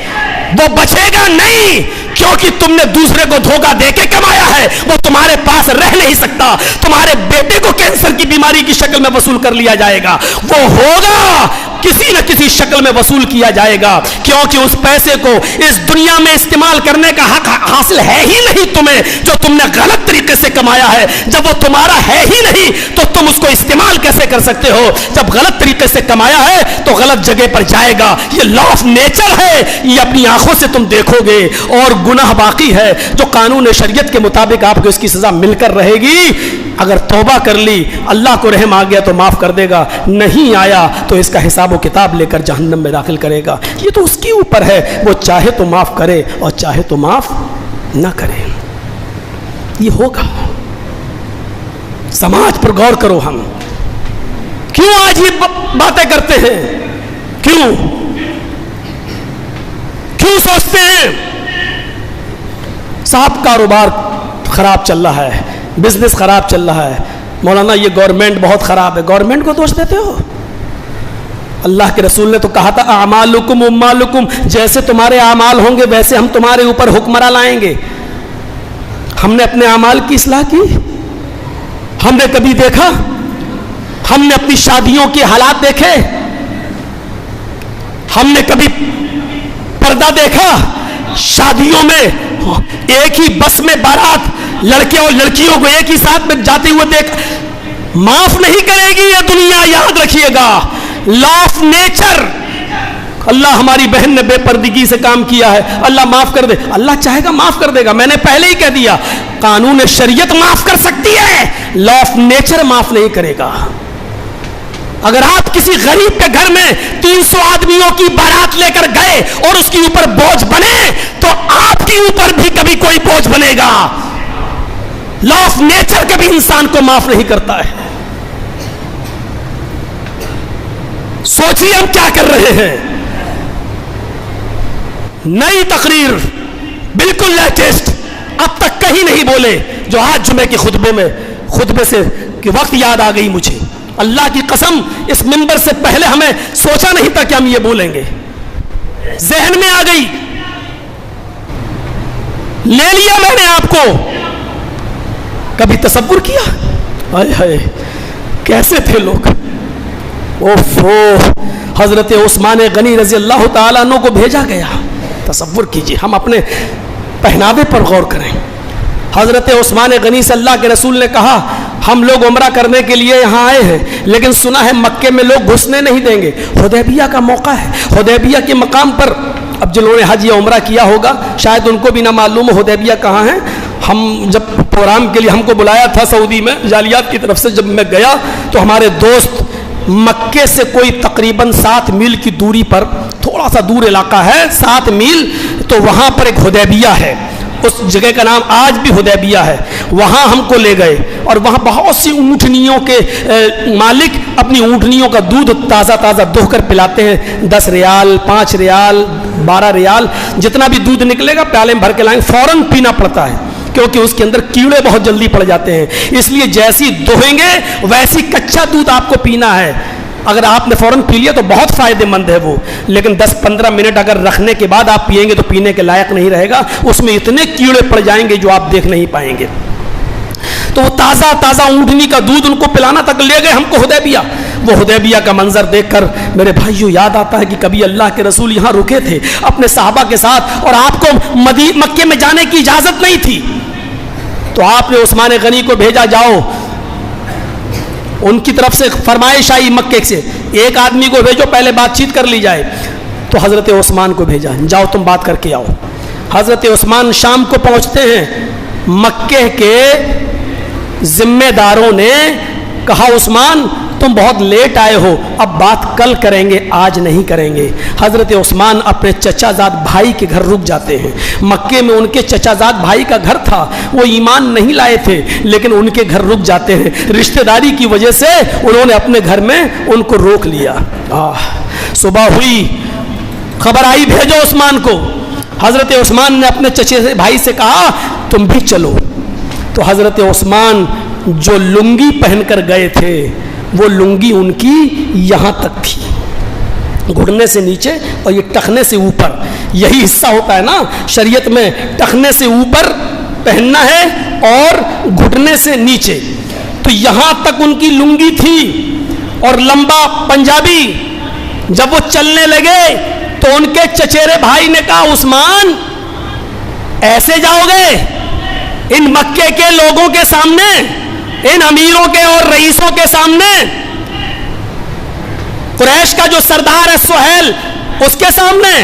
وہ بچے گا نہیں, کیونکہ تم نے دوسرے کو دھوکہ دے کے کمایا ہے. وہ تمہارے پاس رہ نہیں سکتا. تمہارے بیٹے کو کینسر کی بیماری کی شکل میں وصول کر لیا جائے گا, وہ ہوگا کسی نہ کسی شکل میں وصول کیا جائے گا, کیونکہ اس پیسے کو اس دنیا میں استعمال کرنے کا حق حاصل ہے ہی نہیں تمہیں, جو تم نے غلط طریقے سے کمایا ہے. جب وہ تمہارا ہے ہی نہیں تو تم اس کو استعمال کیسے کر سکتے ہو؟ جب غلط طریقے سے کمایا ہے تو غلط جگہ پر جائے گا. یہ لا آف نیچر ہے, یہ اپنی آنکھوں سے تم دیکھو گے. اور گناہ باقی ہے جو قانون شریعت کے مطابق آپ کو اس کی سزا مل کر رہے گی. اگر توبہ کر لی, اللہ کو رحم آ گیا تو معاف کر دے گا, نہیں آیا تو اس کا حساب و کتاب لے کر جہنم میں داخل کرے گا. یہ تو اس کے اوپر ہے, وہ چاہے تو معاف کرے اور چاہے تو معاف نہ کرے. یہ ہوگا. سماج پر غور کرو. ہم کیوں آج یہ باتیں کرتے ہیں؟ کیوں سوچتے ہیں صاحب کاروبار خراب چل رہا ہے, بزنس خراب چل رہا ہے, مولانا یہ گورنمنٹ بہت خراب ہے. گورنمنٹ کو دوش دیتے ہو؟ اللہ کے رسول نے تو کہا تھا اعمالکم امالکم, جیسے تمہارے اعمال ہوں گے ویسے ہم تمہارے اوپر حکمراں لائیں گے. ہم نے اپنے اعمال کی اصلاح کی؟ ہم نے کبھی دیکھا؟ ہم نے اپنی شادیوں کے حالات دیکھے؟ ہم نے کبھی پردہ دیکھا؟ شادیوں میں ایک ہی بس میں بارات لڑکے اور لڑکیوں کو ایک ہی ساتھ میں جاتے ہوئے دیکھ. معاف نہیں کرے گی یہ دنیا, یاد رکھیے گا. Law of nature. اللہ ہماری بہن نے بے پردگی سے کام کیا ہے, اللہ معاف کر دے. اللہ چاہے گا معاف کر دے گا. میں نے پہلے ہی کہہ دیا, قانون شریعت معاف کر سکتی ہے, لا آف نیچر معاف نہیں کرے گا. اگر آپ کسی غریب کے گھر میں 300 آدمیوں کی بارات لے کر گئے اور اس کے اوپر بوجھ بنے تو آپ کے اوپر بھی کبھی کوئی بوجھ بنے گا. لا آف نیچر کبھی انسان کو معاف نہیں کرتا ہے. سوچیے ہم کیا کر رہے ہیں. نئی تقریر بالکل لیٹسٹ, اب تک کہیں نہیں بولے, جو آج جمعے کے خطبے سے کہ وقت یاد آ گئی مجھے. اللہ کی قسم اس منبر سے پہلے ہمیں سوچا نہیں تھا کہ ہم یہ بولیں گے, ذہن میں آ گئی, لے لیا میں نے آپ کو. کبھی تصور کیا؟ ہائے ہائے کیسے تھے لوگ. اوفو, حضرت عثمان غنی رضی اللہ تعالیٰ عنہ کو بھیجا گیا. تصور کیجئے, ہم اپنے پہناوے پر غور کریں. حضرت عثمان غنی سے اللہ کے رسول نے کہا ہم لوگ عمرہ کرنے کے لیے یہاں آئے ہیں, لیکن سنا ہے مکے میں لوگ گھسنے نہیں دیں گے. حدیبیہ کا موقع ہے, حدیبیہ کے مقام پر, اب جنہوں نے حج یا عمرہ کیا ہوگا شاید ان کو بھی نہ معلوم ہو حدیبیہ کہاں ہے. ہم جب پروگرام کے لیے ہم کو بلایا تھا سعودی میں جالیات کی طرف سے, جب میں گیا تو ہمارے دوست مکے سے کوئی تقریباً 7 میل کی دوری پر, تھوڑا سا دور علاقہ ہے 7 میل, تو وہاں پر ایک حدیبیہ ہے. اس جگہ کا نام آج بھی حدیبیہ ہے. وہاں ہم کو لے گئے اور وہاں بہت سی اونٹنیوں کے مالک اپنی اونٹنیوں کا دودھ تازہ تازہ دو کر پلاتے ہیں. 10 ریال, 5 ریال, 12 ریال, جتنا بھی دودھ نکلے گا پیالے میں بھر کے لائیں. فوراً پینا پڑتا ہے کیونکہ اس کے اندر کیڑے بہت جلدی پڑ جاتے ہیں, اس لیے جیسی دوہیں گے ویسی کچا دودھ آپ کو پینا ہے. اگر آپ نے فوراً پی لیا تو بہت فائدہ مند ہے وہ, لیکن 10-15 منٹ اگر رکھنے کے بعد آپ پیئیں گے تو پینے کے لائق نہیں رہے گا. اس میں اتنے کیڑے پڑ جائیں گے جو آپ دیکھ نہیں پائیں گے. تو وہ تازہ تازہ اونٹنی کا دودھ ان کو پلانا تک لے گئے ہم کو حدیبیہ. وہ حدیبیہ کا منظر دیکھ کر میرے بھائیوں یاد آتا ہے کہ کبھی اللہ کے رسول یہاں رکے تھے اپنے صحابہ کے ساتھ, اور آپ کو مکے میں جانے کی اجازت نہیں تھی, تو آپ نے عثمان غنی کو بھیجا, جاؤ ان کی طرف سے فرمائش آئی مکے سے ایک آدمی کو بھیجو پہلے بات چیت کر لی جائے. تو حضرت عثمان کو بھیجا, جاؤ تم بات کر کے آؤ. حضرت عثمان شام کو پہنچتے ہیں. مکے کے ذمہ داروں نے کہا عثمان تم بہت لیٹ آئے ہو, اب بات کل کریں گے, آج نہیں کریں گے. حضرت عثمان اپنے چچا زاد بھائی کے گھر رک جاتے ہیں. مکے میں ان کے چچا زاد بھائی کا گھر تھا, وہ ایمان نہیں لائے تھے لیکن ان کے گھر رک جاتے ہیں. رشتہ داری کی وجہ سے انہوں نے اپنے گھر میں ان کو روک لیا. صبح ہوئی, خبر آئی بھیجو عثمان کو. حضرت عثمان نے اپنے چچے بھائی سے کہا تم بھی چلو. تو حضرت عثمان جو لنگی پہن کر گئے تھے وہ لنگی ان کی یہاں تک تھی, گھٹنے سے نیچے اور یہ ٹخنے سے اوپر. یہی حصہ ہوتا ہے نا شریعت میں, ٹخنے سے اوپر پہننا ہے اور گھٹنے سے نیچے. تو یہاں تک ان کی لنگی تھی اور لمبا پنجابی. جب وہ چلنے لگے تو ان کے چچیرے بھائی نے کہا عثمان ایسے جاؤ گے ان مکے کے لوگوں کے سامنے, ان امیروں کے اور رئیسوں کے سامنے, قریش کا جو سردار ہے سہیل اس کے سامنے.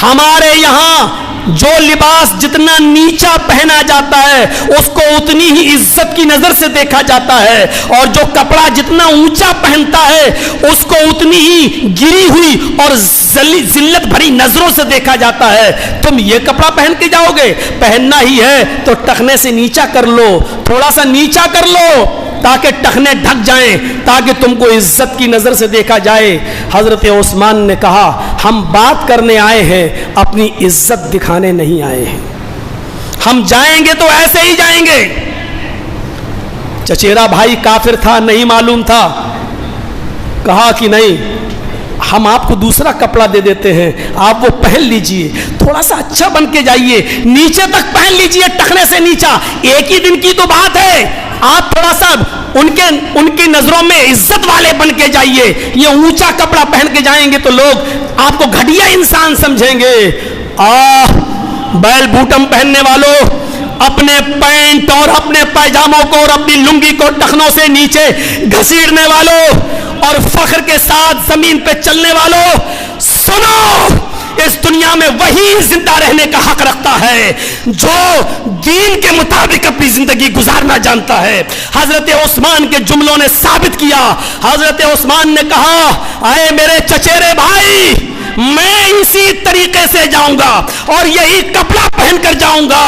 ہمارے یہاں جو لباس جتنا نیچا پہنا جاتا ہے اس کو اتنی ہی عزت کی نظر سے دیکھا جاتا ہے, اور جو کپڑا جتنا اونچا پہنتا ہے اس کو اتنی ہی گری ہوئی اور ذلت بھری نظروں سے دیکھا جاتا ہے. تم یہ کپڑا پہن کے جاؤ گے؟ پہننا ہی ہے تو ٹخنے سے نیچا کر لو, تھوڑا سا نیچا کر لو تاکہ ٹخنے ڈھک جائیں, تاکہ تم کو عزت کی نظر سے دیکھا جائے. حضرت عثمان نے کہا ہم بات کرنے آئے ہیں, اپنی عزت دکھانے نہیں آئے ہیں. ہم جائیں گے تو ایسے ہی جائیں گے. چچیرا بھائی کافر تھا, نہیں معلوم تھا. کہا کہ نہیں, ہم آپ کو دوسرا کپڑا دے دیتے ہیں, آپ وہ پہن لیجئے, تھوڑا سا اچھا بن کے جائیے, نیچے تک پہن لیجئے ٹخنے سے نیچا. ایک ہی دن کی تو بات ہے, آپ تھوڑا سا ان کی نظروں میں عزت والے بن کے جائیے. یہ اونچا کپڑا پہن کے جائیں گے تو لوگ آپ کو گھٹیا انسان سمجھیں گے. بیل بوٹم پہننے والوں, اپنے پینٹ اور اپنے پائجاموں کو اور اپنی لنگی کو ٹخنوں سے نیچے گھسیٹنے والوں اور فخر کے ساتھ زمین پہ چلنے والوں, سنو, اس دنیا میں وہی زندہ رہنے کا حق رکھتا ہے جو دین کے مطابق اپنی زندگی گزارنا جانتا ہے. حضرت عثمان کے جملوں نے ثابت کیا. حضرت عثمان نے کہا اے میرے چچیرے بھائی, میں اسی طریقے سے جاؤں گا اور یہی کپڑا پہن کر جاؤں گا.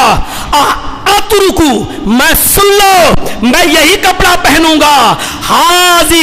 اترکو, میں سن لو, میں یہی کپڑا پہنوں گا. ہاذی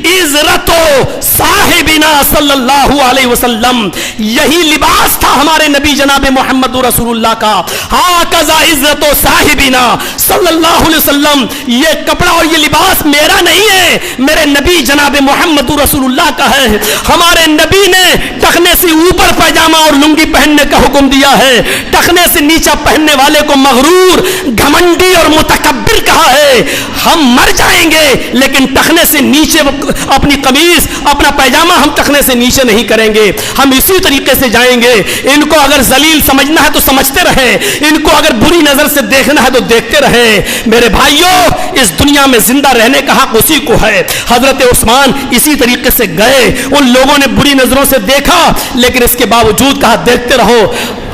عزرتو صاحبنا صلی اللہ علیہ وسلم, یہی لباس تھا ہمارے نبی جناب محمد رسول اللہ کا. ہاکذا عزرتو صاحبنا صلی اللہ علیہ وسلم, یہ کپڑا اور یہ لباس میرا نہیں ہے, میرے نبی جناب محمد رسول اللہ کا ہے. ہمارے نبی نے ٹخنے سے اوپر پائجامہ اور لنگی پہننے کا حکم دیا ہے, ٹخنے سے نیچا پہننے والے کو مغرور, گھمنڈی اور متکبر کہا ہے. ہم مر جائیں گے لیکن ٹخنے سے نیچے اپنی قمیص, اپنا پائجامہ ہم ٹخنے سے نیچے نہیں کریں گے, ہم اسی طریقے سے جائیں گے. ان کو اگر ذلیل سمجھنا ہے تو سمجھتے رہیں, ان کو اگر بری نظر سے دیکھنا ہے تو دیکھتے رہیں. میرے بھائیوں, اس دنیا میں زندہ رہنے کا حق اسی کو ہے. حضرت عثمان اسی طریقے سے گئے, ان لوگوں نے بری نظروں سے دیکھا لیکن اس کے باوجود کہا دیکھتے رہو.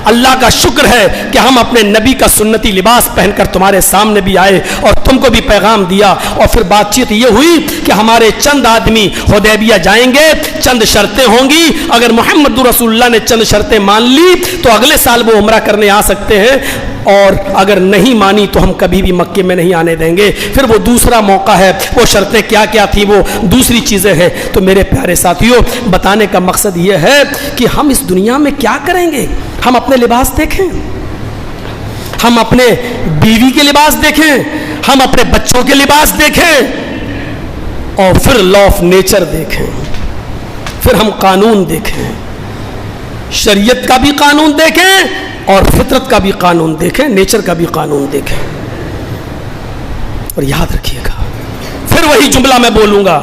اللہ کا شکر ہے کہ ہم اپنے نبی کا سنتی لباس پہن کر تمہارے سامنے بھی آئے اور تم کو بھی پیغام دیا. اور پھر بات چیت یہ ہوئی کہ ہمارے چند آدمی حدیبیہ جائیں گے, چند شرطیں ہوں گی, اگر محمد رسول اللہ نے چند شرطیں مان لی تو اگلے سال وہ عمرہ کرنے آ سکتے ہیں, اور اگر نہیں مانی تو ہم کبھی بھی مکے میں نہیں آنے دیں گے. پھر وہ دوسرا موقع ہے, وہ شرطیں کیا کیا تھی وہ دوسری چیزیں ہیں. تو میرے پیارے ساتھیوں, بتانے کا مقصد یہ ہے کہ ہم اس دنیا میں کیا کریں گے. ہم اپنے لباس دیکھیں, ہم اپنے بیوی کے لباس دیکھیں, ہم اپنے بچوں کے لباس دیکھیں, اور پھر لا آف نیچر دیکھیں, پھر ہم قانون دیکھیں, شریعت کا بھی قانون دیکھیں اور فطرت کا بھی قانون دیکھیں, نیچر کا بھی قانون دیکھیں. اور یاد رکھیے گا, پھر وہی جملہ میں بولوں گا,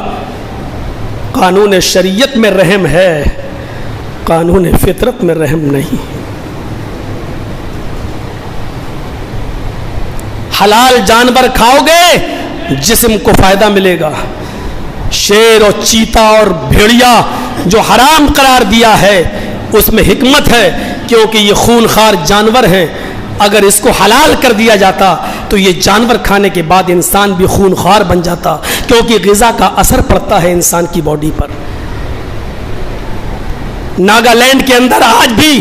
قانون شریعت میں رحم ہے, قانون فطرت میں رحم نہیں. حلال جانور کھاؤ گے جسم کو فائدہ ملے گا, شیر اور چیتا اور بھیڑیا جو حرام قرار دیا ہے اس میں حکمت ہے، کیونکہ یہ خونخوار جانور ہیں. اگر اس کو حلال کر دیا جاتا تو یہ جانور کھانے کے بعد انسان بھی خونخوار بن جاتا، کیونکہ غذا کا اثر پڑتا ہے انسان کی باڈی پر. ناگالینڈ کے اندر آج بھی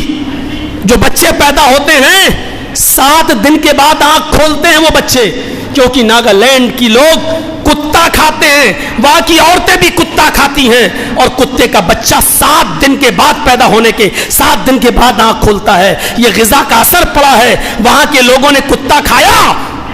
جو بچے پیدا ہوتے ہیں 7 دن کے بعد آنکھ کھولتے ہیں وہ بچے، کیونکہ ناگالینڈ کی لوگ کتا کھاتے ہیں، وہاں کی عورتیں بھی کتا کھاتی ہیں، اور کتے کا بچہ 7 دن کے بعد پیدا ہونے کے 7 دن کے بعد آنکھ کھولتا ہے. یہ غذا کا اثر پڑا ہے. وہاں کے لوگوں نے کتا کھایا،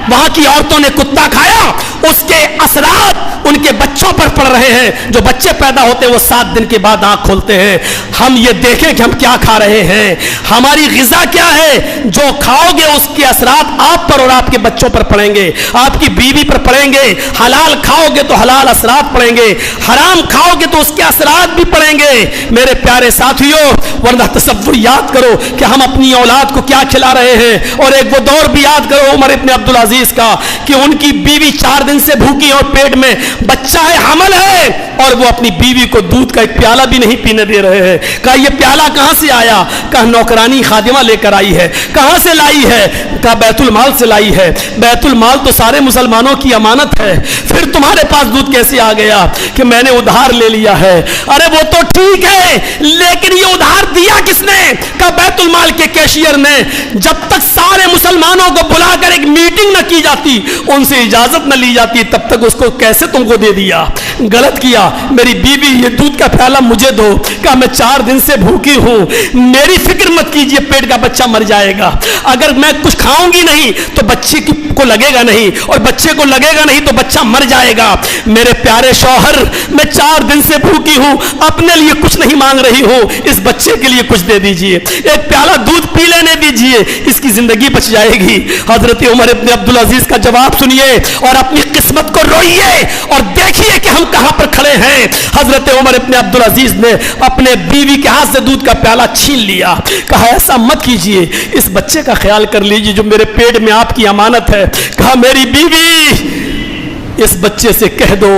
وہاں کی عورتوں نے کتا کھایا، اس کے اثرات ان کے بچوں پر پڑ رہے ہیں. جو بچے پیدا ہوتے ہیں وہ 7 دن کے بعد آنکھ کھولتے ہیں. ہم یہ دیکھیں کہ ہم کیا کھا رہے ہیں، ہماری غذا کیا ہے. جو کھاؤ گے اس کے اثرات آپ پر اور آپ کے بچوں پر پڑیں گے، آپ کی بیوی پر پڑیں گے. حلال کھاؤ گے تو حلال اثرات پڑیں گے، حرام کھاؤ گے تو اس کے اثرات بھی پڑیں گے. میرے پیارے ساتھیوں، ورنہ تصور یاد کرو کہ ہم اپنی اولاد کو کیا کھلا رہے ہیں. اور ایک وہ دور بھی یاد کرو عمر ابن عبدالعزیز کا کہ ان کی بیوی 4 دن سے بھوکی اور پیٹ میں بچہ ہے، حمل ہے، اور وہ اپنی بیوی کو دودھ کا ایک پیالہ بھی نہیں پینے دے رہے ہیں. کہا یہ پیالہ کہاں سے آیا؟ کہا نوکرانی خادمہ لے کر آئی ہے. کہاں سے لائی ہے؟ کہا بیت المال سے لائی ہے. بیت المال تو سارے مسلمانوں کی امانت ہے، پھر تمہارے پاس دودھ کیسے آ گیا؟ کہ میں نے ادھار لے لیا ہے. ارے وہ تو ٹھیک ہے، لیکن یہ ادھار دیا کس نے؟ کہا بیت المال کے کیشیئر نے. جب تک سارے مسلمانوں کو بلا کر ایک میٹنگ نہ کی جاتی، ان سے اجازت نہ لی جاتی، تب تک اس کو کیسے تم کو دے دیا؟ غلط کیا. میری بیوی یہ دودھ کا پیالہ مجھے دو. کہا میں 4 دن سے بھوکی ہوں، میری فکر مت کیجئے، پیٹ کا بچہ مر جائے گا. اگر میں کچھ کھاؤں گی نہیں تو بچے کو لگے گا نہیں، اور بچے کو لگے گا نہیں تو بچہ مر جائے گا. میرے پیارے شوہر، میں 4 دن سے بھوکی ہوں، اپنے لیے کچھ نہیں مانگ رہی ہوں، اس بچے کے لیے کچھ دے دیجئے، ایک پیالہ دودھ پی لینے دیجئے، اس کی زندگی بچ جائے گی. حضرت عمر ابن عبدالعزیز کا جواب سنیے اور اپنی قسمت کو روئیے اور دیکھیے کہ ہم کہاں پر کھڑے ہیں. حضرت عمر ابن عبدالعزیز نے اپنے بیوی کے ہاتھ سے دودھ کا پیالہ چھین لیا. کہا ایسا مت کیجئے، اس بچے کا خیال کر لیجئے جو میرے پیٹ میں آپ کی امانت ہے. کہا میری بیوی، اس بچے سے کہہ دو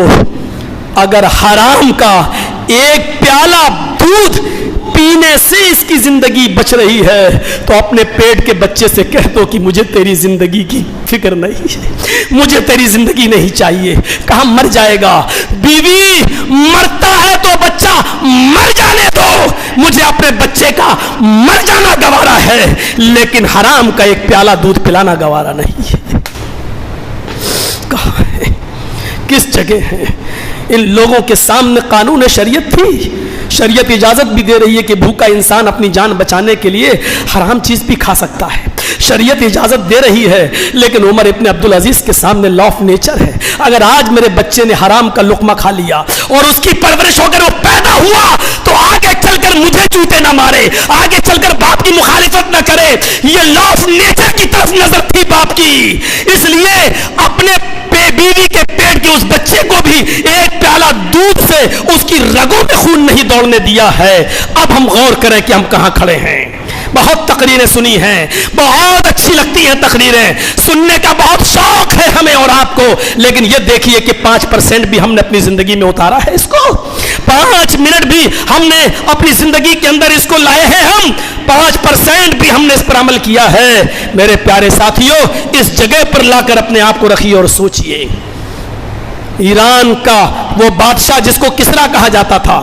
اگر حرام کا ایک پیالہ دودھ پینے سے اس کی زندگی بچ رہی ہے تو اپنے پیٹ کے بچے سے کہہ دو کہ مجھے تیری زندگی کی فکر نہیں ہے، مجھے تیری زندگی نہیں چاہیے. کہاں مر جائے گا. بیوی، مرتا ہے تو بچہ مر جانے دو، مجھے اپنے بچے کا مر جانا گوارا ہے، لیکن حرام کا ایک پیالہ دودھ پلانا گوارا نہیں ہے. کہاں ہے؟ کس جگہ ہے؟ ان لوگوں کے سامنے قانون شریعت تھی. شریعت اجازت بھی دے رہی ہے کہ بھوکا انسان اپنی جان بچانے کے لیے حرام چیز بھی کھا سکتا ہے، شریعت اجازت دے رہی ہے. لیکن عمر ابن عبدالعزیز کے سامنے لا آف نیچر ہے. اگر آج میرے بچے نے حرام کا لقمہ کھا لیا اور اس کی پرورش ہو کر وہ پیدا ہوا تو آگے چل کر مجھے جوتے نہ مارے، آگے چل کر باپ کی مخالفت نہ کرے. یہ لا آف نیچر کی طرف نظر تھی باپ کی، اس لیے اپنے بیوی کے پیٹ کے اس بچے کو بھی ایک پیالہ دودھ سے اس کی رگوں میں خون نہیں دوڑنے دیا ہے. اب ہم غور کریں کہ ہم کہاں کھڑے ہیں. بہت تقریریں سنی ہیں، بہت اچھی لگتی ہیں تقریریں، سننے کا بہت شوق ہے ہمیں اور آپ کو، لیکن یہ دیکھیے کہ 5% بھی ہم نے اپنی زندگی میں اتارا ہے اس کو. 5 منٹ بھی ہم نے اپنی زندگی کے اندر اس کو لائے ہیں. ہم 5% بھی ہم نے اس پر عمل کیا ہے. میرے پیارے ساتھیوں، اس جگہ پر لا کر اپنے آپ کو رکھیے اور سوچئے. ایران کا وہ بادشاہ جس کو کسرا کہا جاتا تھا،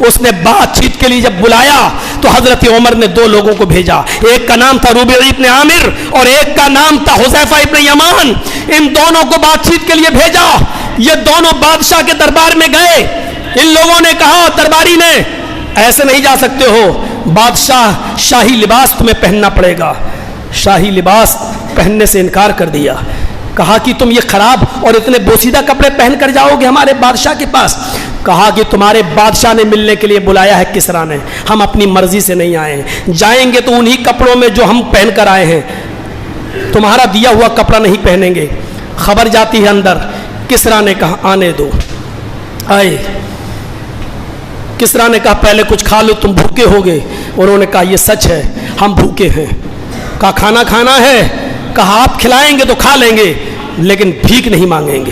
اس نے بات چیت کے لیے جب بلایا تو حضرت عمر نے 2 لوگوں کو بھیجا. ایک کا نام تھا ربیع ابن عامر اور ایک کا نام تھا حذیفہ ابن یمان. ان دونوں کو بات چیت کے لیے بھیجا. یہ دونوں بادشاہ کے دربار میں گئے. ان لوگوں نے کہا درباری نے ایسے نہیں جا سکتے ہو، بادشاہ شاہی لباس تمہیں پہننا پڑے گا. شاہی لباس پہننے سے انکار کر دیا. کہا کہ تم یہ خراب اور اتنے بوسیدہ کپڑے پہن کر جاؤ گے ہمارے بادشاہ کے پاس؟ کہا کہ تمہارے بادشاہ نے ملنے کے لیے بلایا ہے کسرا نے، ہم اپنی مرضی سے نہیں آئے ہیں، جائیں گے تو انہی کپڑوں میں جو ہم پہن کر آئے ہیں، تمہارا دیا ہوا کپڑا نہیں پہنیں گے. خبر جاتی ہے اندر. کسرا نے کہا آنے دو. آئے. کسرا نے کہا پہلے کچھ کھا لو، تم بھوکے ہوگے. انہوں نے کہا یہ سچ ہے، ہم بھوکے ہیں. کہا کھانا کھانا ہے؟ کہا آپ کھلائیں گے تو کھا لیں گے لیکن بھیک نہیں مانگیں گے.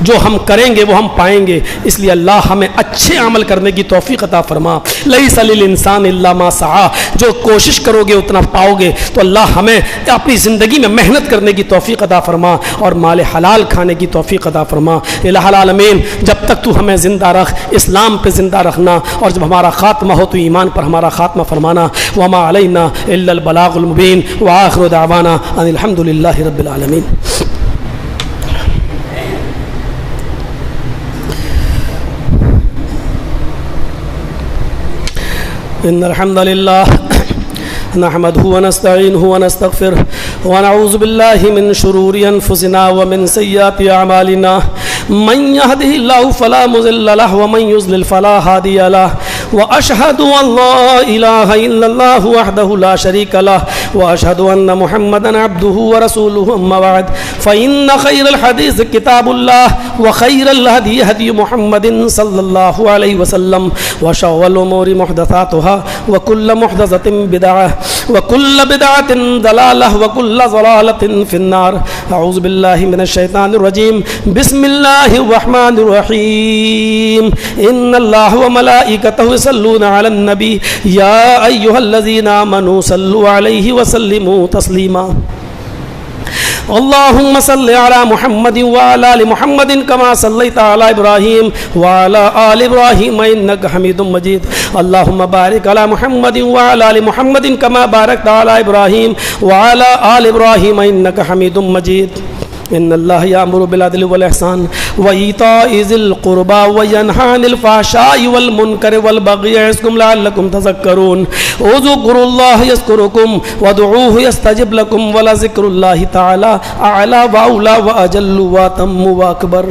جو ہم کریں گے وہ ہم پائیں گے، اس لیے اللہ ہمیں اچھے عمل کرنے کی توفیق عطا فرما۔ لیس للانسان الا ما سعی، جو کوشش کرو گے اتنا پاؤ گے، تو اللہ ہمیں اپنی زندگی میں محنت کرنے کی توفیق عطا فرما اور مال حلال کھانے کی توفیق عطا فرما۔ الہ العالمین، جب تک تو ہمیں زندہ رکھ، اسلام پہ زندہ رکھنا، اور جب ہمارا خاتمہ ہو تو ایمان پر ہمارا خاتمہ فرمانا۔ وما علینا الا البلاغ المبین، وآخر دعوانا ان الحمد للہ رب العالمین۔ ان الحمد للہ نحمده ونستعينه ونستغفره ونعوذ بالله من شرور أنفسنا ومن سيئات أعمالنا، من يهده الله فلا مضل له ومن يضلل فلا هادي له، وأشهد أن لا إله إلا الله وحده لا شريك له، وأشهد أن محمدا عبده ورسوله، أما بعد فإن خير الحديث كتاب الله، وخير الهدي هدي محمد صلى الله عليه وسلم، وشر الأمور محدثاتها، وكل محدثة بدعة، وكل بدعة ضلالة، وكل ضلالة في النار۔ أعوذ بالله من الشيطان الرجيم، بسم الله الرحمن الرحيم، إن الله وملائكته يصلون على النبي يا أيها الذين آمنوا صلوا عليه وسلموا تسليما۔ اللهم صل على محمد وعلى آل محمد كما صليت على إبراهيم وعلى آل إبراهيم إنك حميد مجيد، اللهم بارك على محمد وعلى آل محمد كما باركت على إبراهيم وعلى آل إبراهيم إنك حميد مجيد۔ ان اللہ یامر بالعدل والاحسان وایتاء ذی القربى وینہی عن الفحشاء والمنکر والبغی یعظکم لعلکم تذکرون، اذکروا اللہ یذکرکم وادعوہ یستجب لکم ولذکر اللہ تعالی اعلی واولی واجل واتم واکبر۔